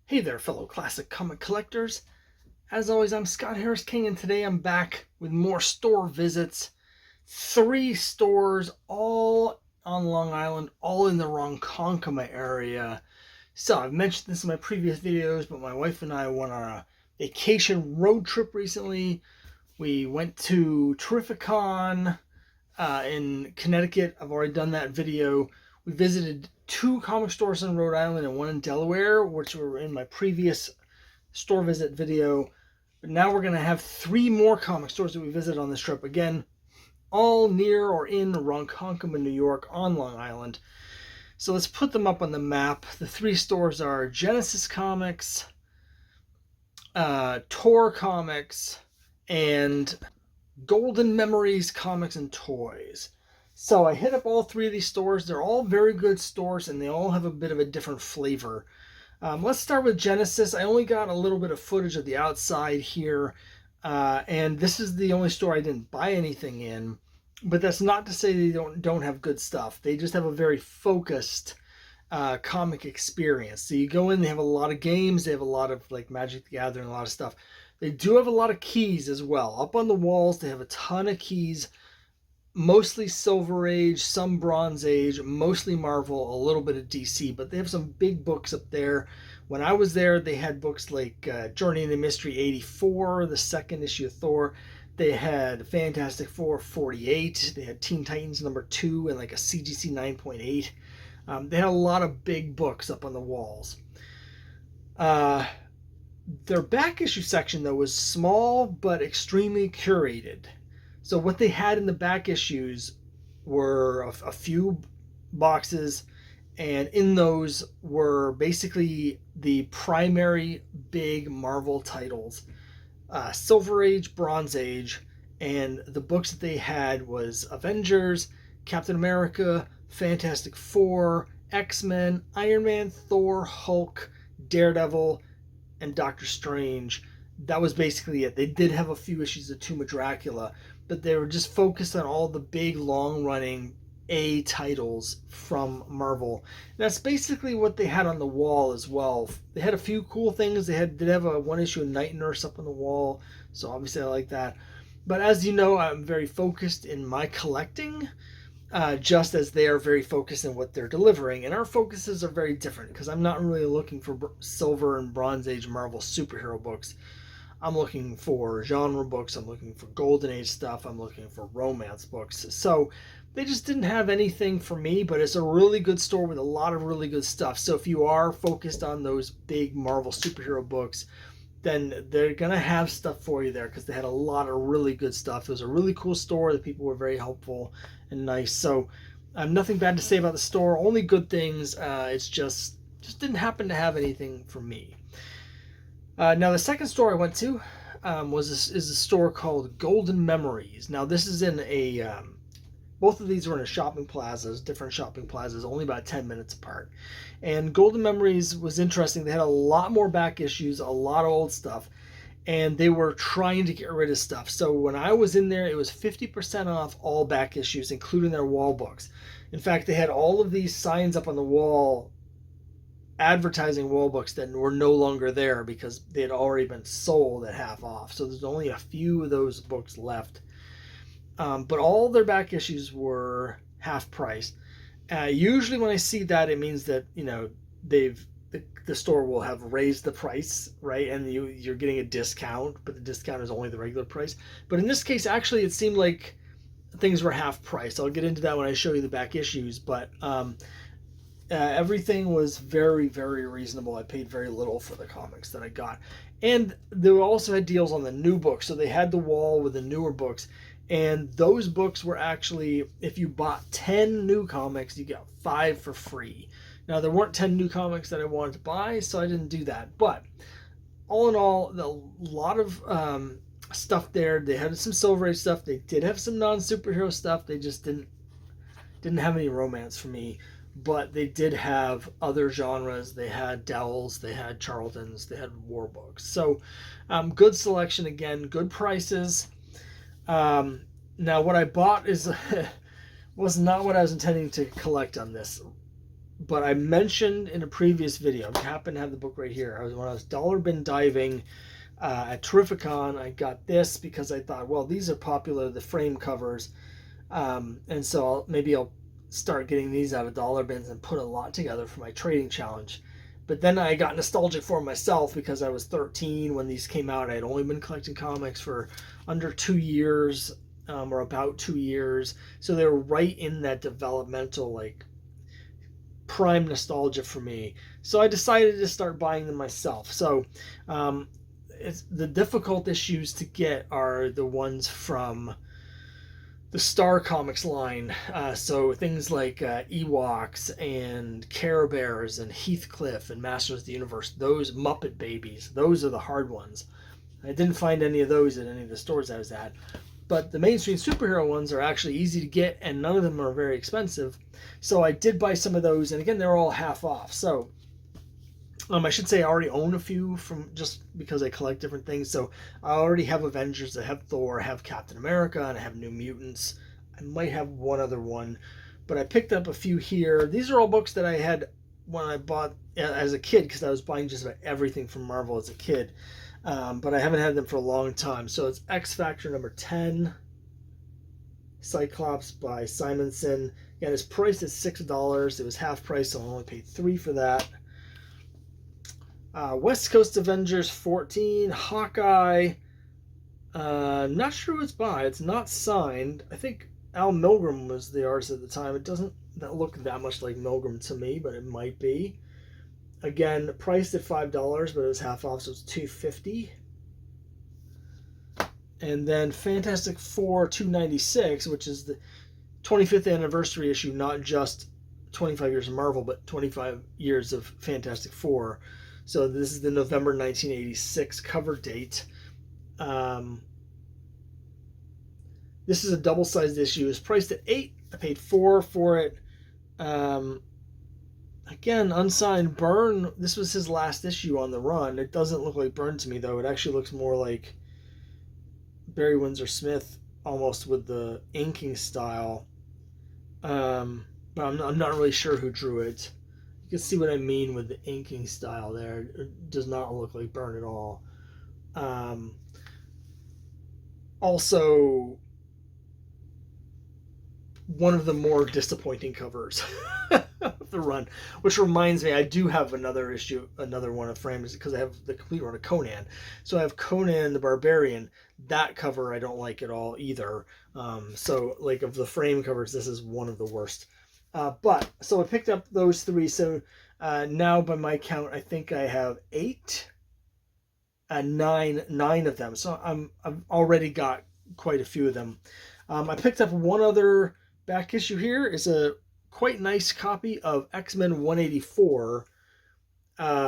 Hey there, fellow classic comic collectors. As always, I'm Scott Harris King, and today I'm back with more store visits. 3 stores, all on Long Island, all in the Ronkonkoma area. So, I've mentioned this in my previous videos, but my wife and I went on a vacation road trip recently. We went to Terrificon in Connecticut. I've already done that video. We visited 2 comic stores in Rhode Island and 1 in Delaware, which were in my previous store visit video. But now we're going to have 3 more comic stores that we visit on this trip. Again, all near or in Ronkonkoma, New York, on Long Island. So let's put them up on the map. The 3 stores are Genesis Comics, Tor Comics, and Golden Memories Comics and Toys. So I hit up all 3 of these stores. They're all very good stores, and they all have a bit of a different flavor. Let's start with Genesis. I only got a little bit of footage of the outside here, and this is the only store I didn't buy anything in. But that's not to say they don't have good stuff. They just have a very focused comic experience. So you go in, they have a lot of games, they have a lot of like Magic the Gathering, a lot of stuff. They do have a lot of keys as well. Up on the walls, they have a ton of keys. Mostly Silver Age, some Bronze Age, mostly Marvel, a little bit of DC, but they have some big books up there. When I was there, they had books like Journey into Mystery 84, the 2nd issue of Thor. They had Fantastic Four 48. They had Teen Titans #2 and like a CGC 9.8. They had a lot of big books up on the walls. Their back issue section, though, was small but extremely curated. So what they had in the back issues were a few boxes, and in those were basically the primary big Marvel titles. Silver Age, Bronze Age, and the books that they had was Avengers, Captain America, Fantastic Four, X-Men, Iron Man, Thor, Hulk, Daredevil, and Doctor Strange. That was basically it. They did have a few issues of Tomb of Dracula, but they were just focused on all the big, long-running A titles from Marvel. And that's basically what they had on the wall as well. They had a few cool things. They did have a 1 issue of Night Nurse up on the wall, so obviously I like that. But as you know, I'm very focused in my collecting, just as they are very focused in what they're delivering. And our focuses are very different, because I'm not really looking for Silver and Bronze Age Marvel superhero books. I'm looking for genre books, I'm looking for Golden Age stuff, I'm looking for romance books. So they just didn't have anything for me, but it's a really good store with a lot of really good stuff. So if you are focused on those big Marvel superhero books, then they're going to have stuff for you there, because they had a lot of really good stuff. It was a really cool store. The people were very helpful and nice. So nothing bad to say about the store, only good things. It's just didn't happen to have anything for me. Now, the second store I went to is a store called Golden Memories. Now, this is in both of these were in shopping plazas, different shopping plazas, only about 10 minutes apart. And Golden Memories was interesting. They had a lot more back issues, a lot of old stuff, and they were trying to get rid of stuff. So when I was in there, it was 50% off all back issues, including their wall books. In fact, they had all of these signs up on the wall advertising wall books that were no longer there because they had already been sold at half off. So there's only a few of those books left. But all their back issues were half price. Usually when I see that, it means that, you know, the store will have raised the price, right? And you're getting a discount, but the discount is only the regular price. But in this case, actually, it seemed like things were half price. I'll get into that when I show you the back issues, but everything was very, very reasonable. I paid very little for the comics that I got. And they also had deals on the new books. So they had the wall with the newer books. And those books were actually, if you bought 10 new comics, you got 5 for free. Now, there weren't 10 new comics that I wanted to buy, so I didn't do that. But all in all, a lot of stuff there. They had some Silver Age stuff. They did have some non-superhero stuff. They just didn't have any romance for me. But they did have other genres. They had Dells, they had Charltons, they had war books. So good selection again, good prices. Now what I bought was not what I was intending to collect on this. but I mentioned in a previous video, I happen to have the book right here. When I was dollar bin diving at Terrificon, I got this because I thought, well, these are popular, the frame covers, and so maybe I'll start getting these out of dollar bins and put a lot together for my trading challenge. But then I got nostalgic for myself because I was 13 when these came out. I had only been collecting comics for under 2 years, or about 2 years. So they were right in that developmental, like, prime nostalgia for me. So I decided to start buying them myself. So it's the difficult issues to get are the ones from the Star Comics line. So things like Ewoks and Care Bears and Heathcliff and Masters of the Universe, those Muppet Babies, those are the hard ones. I didn't find any of those at any of the stores I was at. But the mainstream superhero ones are actually easy to get, and none of them are very expensive. So I did buy some of those, and again, they're all half off. So I should say I already own a few from just because I collect different things. So I already have Avengers, I have Thor, I have Captain America, and I have New Mutants. I might have one other one, but I picked up a few here. These are all books that I had when I bought as a kid because I was buying just about everything from Marvel as a kid. But I haven't had them for a long time. So it's X Factor number 10, Cyclops by Simonson. Again, it's priced at $6. It was half price, so I only paid $3 for that. West Coast Avengers 14, Hawkeye. Not sure who it's by. It's not signed. I think Al Milgrom was the artist at the time. It doesn't look that much like Milgrom to me, but it might be. Again, priced at $5, but it was half off, so it's $2.50. And then Fantastic Four 296, which is the 25th anniversary issue, not just 25 years of Marvel, but 25 years of Fantastic Four. So this is the November 1986 cover date. This is a double-sized issue. It's priced at $8. I paid $4 for it. Again, unsigned Byrne. This was his last issue on the run. It doesn't look like Byrne to me, though. It actually looks more like Barry Windsor Smith, almost with the inking style. But I'm not really sure who drew it. You can see what I mean with the inking style there. It does not look like Byrne at all. Also, one of the more disappointing covers of the run, which reminds me, I do have another issue, another one of frames, because I have the complete run of Conan. So I have Conan the Barbarian. That cover I don't like at all either. So like of the frame covers, this is one of the worst. But so I picked up those three. So now by my count, I think I have nine of them. So I've already got quite a few of them. I picked up one other back issue here. It's a quite nice copy of X-Men 184.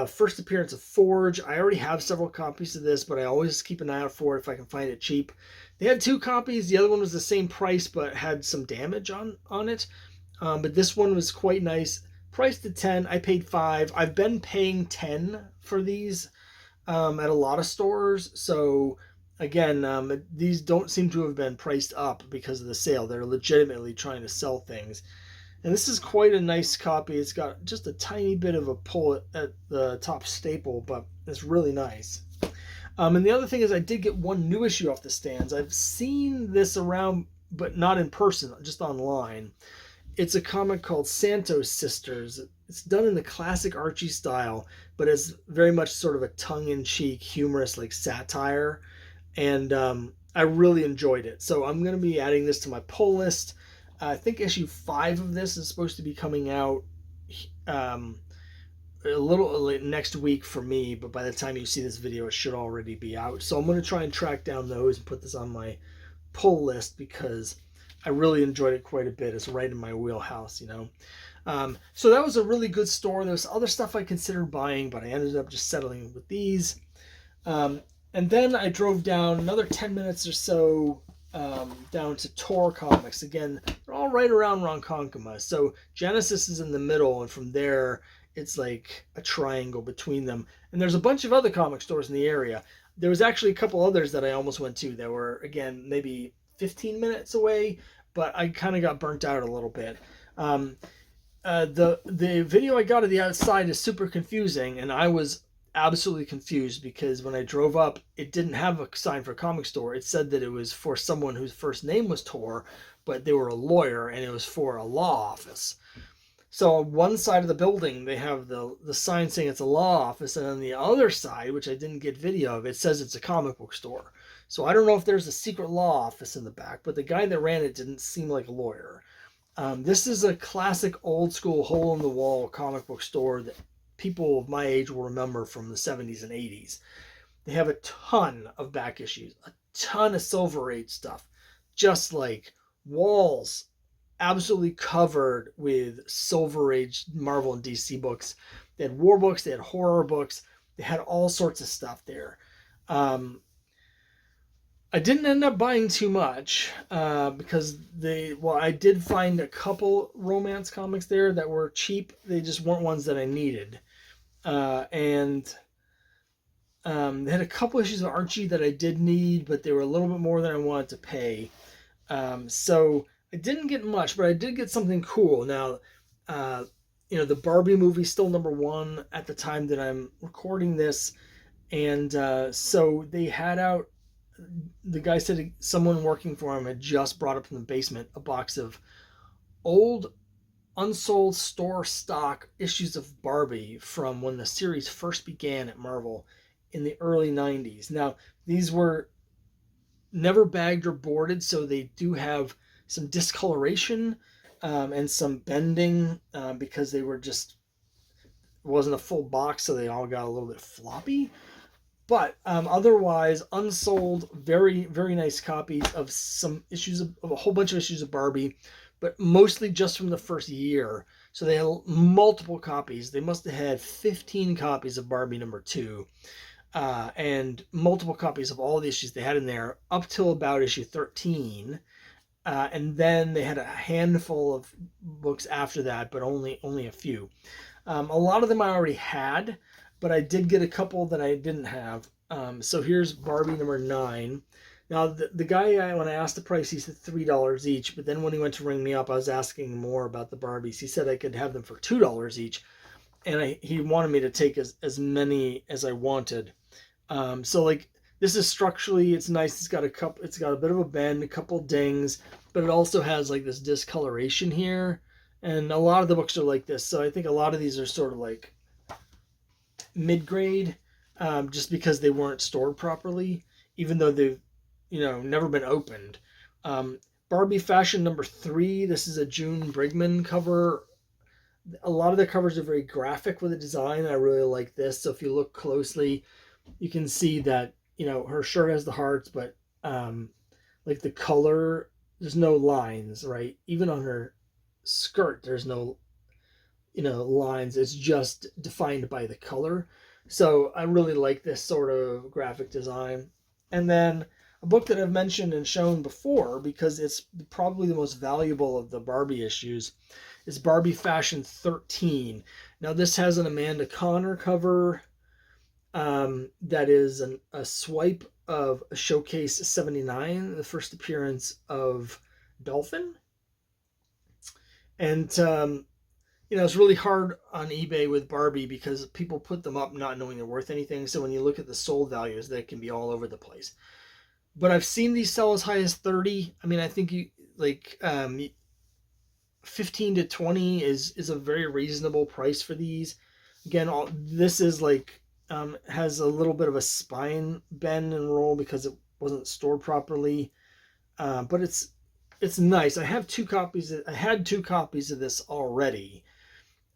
First appearance of Forge. I already have several copies of this, but I always keep an eye out for it if I can find it cheap. They had 2 copies. The other one was the same price, but had some damage on it. But this one was quite nice. Priced at $10. I paid $5. I've been paying $10 for these at a lot of stores. So again, these don't seem to have been priced up because of the sale. They're legitimately trying to sell things. And this is quite a nice copy. It's got just a tiny bit of a pull at the top staple, but it's really nice. And the other thing is I did get one new issue off the stands. I've seen this around, but not in person, just online. It's a comic called Santos Sisters. It's done in the classic Archie style, but it's very much sort of a tongue-in-cheek, humorous, like satire. And I really enjoyed it. So I'm going to be adding this to my pull list. I think issue 5 of this is supposed to be coming out a little late next week for me, but by the time you see this video, it should already be out. So I'm going to try and track down those and put this on my pull list because I really enjoyed it quite a bit. It's right in my wheelhouse, you know. So that was a really good store. There was other stuff I considered buying, but I ended up just settling with these. And then I drove down another 10 minutes or so down to Tor Comics. Again, they're all right around Ronkonkoma. So Genesis is in the middle, and from there, it's like a triangle between them. And there's a bunch of other comic stores in the area. There was actually a couple others that I almost went to that were, again, maybe 15 minutes away, but I kind of got burnt out a little bit. The video I got of the outside is super confusing, and I was absolutely confused because when I drove up, it didn't have a sign for a comic store. It said that it was for someone whose first name was Tor, but they were a lawyer, and it was for a law office. So on one side of the building, they have the sign saying it's a law office, and on the other side, which I didn't get video of, it says it's a comic book store. So I don't know if there's a secret law office in the back, but the guy that ran it didn't seem like a lawyer. This is a classic old school hole in the wall comic book store that people of my age will remember from the 70s and 80s. They have a ton of back issues, a ton of Silver Age stuff, just like walls absolutely covered with Silver Age Marvel and DC books. They had war books, they had horror books, they had all sorts of stuff there. I didn't end up buying too much because I did find a couple romance comics there that were cheap. They just weren't ones that I needed. And they had a couple issues of Archie that I did need, but they were a little bit more than I wanted to pay. So I didn't get much, but I did get something cool. Now, the Barbie movie is still number one at the time that I'm recording this. And so they had out, the guy said someone working for him had just brought up from the basement a box of old unsold store stock issues of Barbie from when the series first began at Marvel in the early 90s. Now, these were never bagged or boarded, so they do have some discoloration and some bending because they were just, it wasn't a full box, so they all got a little bit floppy. But otherwise, unsold, very, very nice copies of some issues of a whole bunch of issues of Barbie, but mostly just from the first year. So they had multiple copies. They must have had 15 copies of Barbie #2 and multiple copies of all the issues they had in there up till about issue 13. And then they had a handful of books after that, but only a few. A lot of them I already had, but I did get a couple that I didn't have. So here's Barbie #9. Now, the guy, when I asked the price, he said $3 each, but then when he went to ring me up, I was asking more about the Barbies. He said I could have them for $2 each, and he wanted me to take as many as I wanted. So like, this is structurally, it's nice. It's got a bit of a bend, a couple dings, but it also has like this discoloration here. And a lot of the books are like this. So I think a lot of these are sort of like mid-grade, just because they weren't stored properly, even though they've, never been opened. Barbie Fashion #3. This is a June Brigman cover. A lot of the covers are very graphic with the design. I really like this. So if you look closely, you can see that, her shirt has the hearts, but like the color, there's no lines, right? Even on her skirt, there's no, lines. It's just defined by the color. So I really like this sort of graphic design. And then a book that I've mentioned and shown before, because it's probably the most valuable of the Barbie issues, is Barbie Fashion 13. Now this has an Amanda Connor cover that is a swipe of Showcase 79, the first appearance of Dolphin. And it's really hard on eBay with Barbie because people put them up not knowing they're worth anything. So when you look at the sold values, they can be all over the place. But I've seen these sell as high as 30. I mean, I think 15 to 20 is a very reasonable price for these. Again, this is like has a little bit of a spine bend and roll because it wasn't stored properly. But it's nice. I had two copies of this already,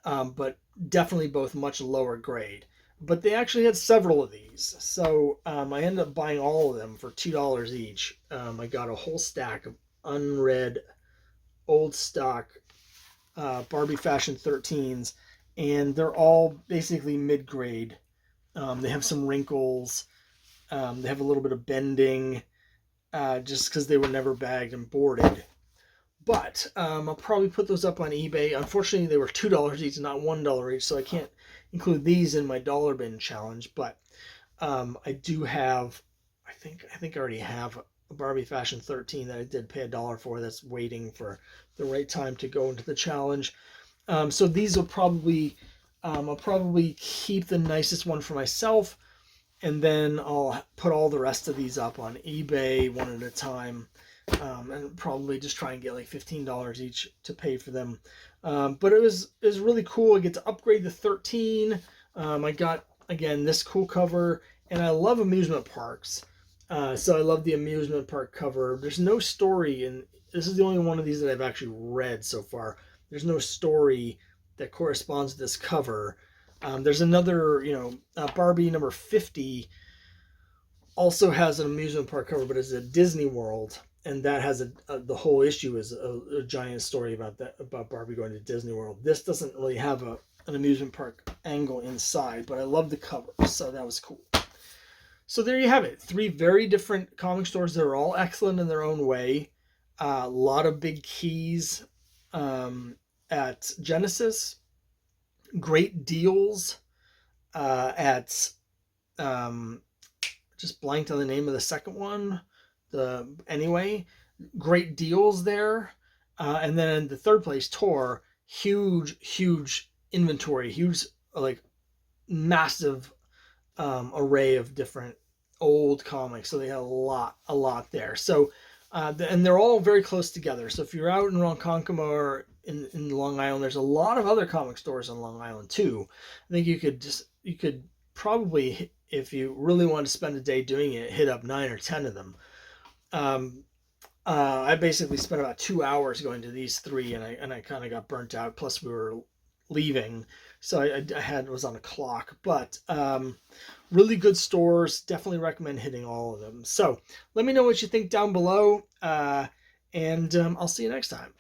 but definitely both much lower grade. But they actually had several of these, so I ended up buying all of them for $2 each. I got a whole stack of unread old stock Barbie Fashion 13s, and they're all basically mid-grade. They have some wrinkles. They have a little bit of bending, just because they were never bagged and boarded. But I'll probably put those up on eBay. Unfortunately, they were $2 each, not $1 each, so I can't include these in my dollar bin challenge. But I do have, I think I already have a Barbie Fashion 13 that I did pay $1 for. That's waiting for the right time to go into the challenge. So these will probably, I'll probably keep the nicest one for myself, and then I'll put all the rest of these up on eBay one at a time, and probably just try and get like $15 each to pay for them. But it was really cool. I get to upgrade the 13. I got, again, this cool cover, and I love amusement parks. So I love the amusement park cover. There's no story, and this is the only one of these that I've actually read so far. There's no story that corresponds to this cover. There's another, Barbie number 50 also has an amusement park cover, but it's a Disney World, and that has the whole issue is a giant story about Barbie going to Disney World. This doesn't really have an amusement park angle inside, but I love the cover, so that was cool. So there you have it. 3 very different comic stores that are all excellent in their own way. A lot of big keys at Genesis. Great deals at just blanked on the name of the second one. Anyway, great deals there. And then in the third place, Tor, huge inventory, huge, like, massive array of different old comics. So they had a lot there. So and they're all very close together. So if you're out in Ronkonkoma or in Long Island, there's a lot of other comic stores on Long Island too. I think you could probably, if you really want to spend a day doing it, hit up 9 or 10 of them. I basically spent about 2 hours going to these 3, and I kind of got burnt out. Plus we were leaving, so I was on a clock. But really good stores. Definitely recommend hitting all of them. So let me know what you think down below, and I'll see you next time.